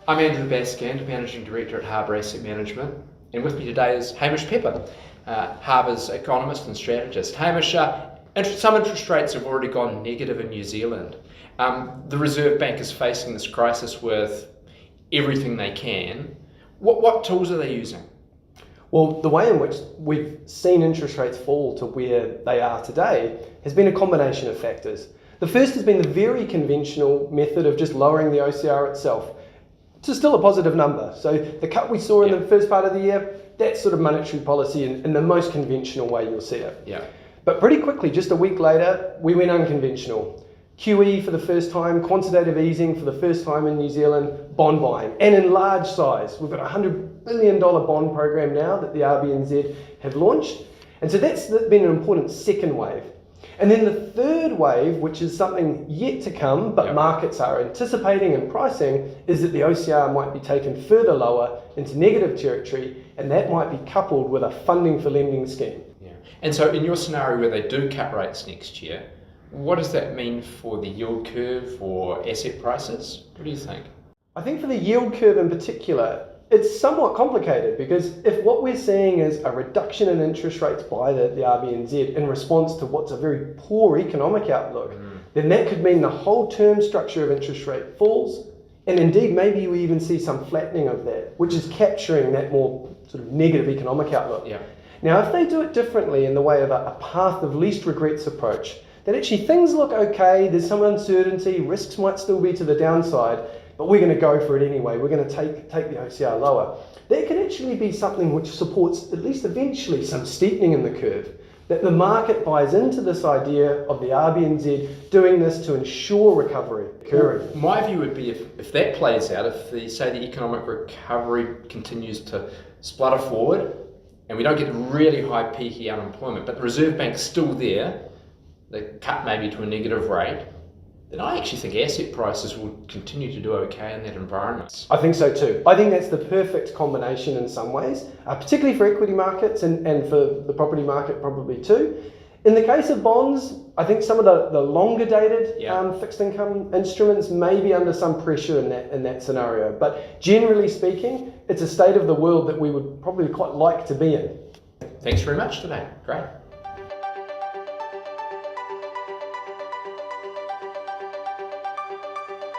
I'm Andrew Baskand, Managing Director at Harbour Asset Management, and with me today is Hamish Pepper, Harbour's economist and strategist. Hamish, some interest rates have already gone negative in New Zealand. The Reserve Bank is facing this crisis with everything they can. What tools are they using? Well, the way in which we've seen interest rates fall to where they are today has been a combination of factors. The first has been the very conventional method of just lowering the OCR itself to still a positive number. So the cut we saw in the first part of the year, that's sort of monetary policy in the most conventional way you'll see it. Yeah. But pretty quickly, just a week later, we went unconventional. QE for the first time, quantitative easing for the first time in New Zealand, bond buying, and in large size. We've got a $100 billion bond program now that the RBNZ have launched. And so that's been an important second wave. And then the third wave, which is something yet to come, but markets are anticipating and pricing, is that the OCR might be taken further lower into negative territory, and that might be coupled with a funding for lending scheme. Yeah. And so in your scenario where they do cut rates next year, what does that mean for the yield curve or asset prices? What do you think? I think for the yield curve in particular, it's somewhat complicated because if what we're seeing is a reduction in interest rates by the RBNZ in response to what's a very poor economic outlook, then that could mean the whole term structure of interest rate falls, and indeed maybe we even see some flattening of that, which is capturing that more sort of negative economic outlook. Yeah. Now, if they do it differently in the way of a path of least regrets approach, that actually things look okay, there's some uncertainty, risks might still be to the downside, but we're going to go for it anyway, we're going to take the OCR lower. That can actually be something which supports at least eventually some steepening in the curve, that the market buys into this idea of the RBNZ doing this to ensure recovery occurring. Well, my view would be if that plays out, if the economic recovery continues to splutter forward and we don't get really high peaky unemployment, but the Reserve Bank's still there, they cut maybe to a negative rate, then I actually think asset prices will continue to do okay in that environment. I think so too. I think that's the perfect combination in some ways, particularly for equity markets and for the property market probably too. In the case of bonds, I think some of the longer dated fixed income instruments may be under some pressure in that scenario. But generally speaking, it's a state of the world that we would probably quite like to be in. Thanks very much today. Great.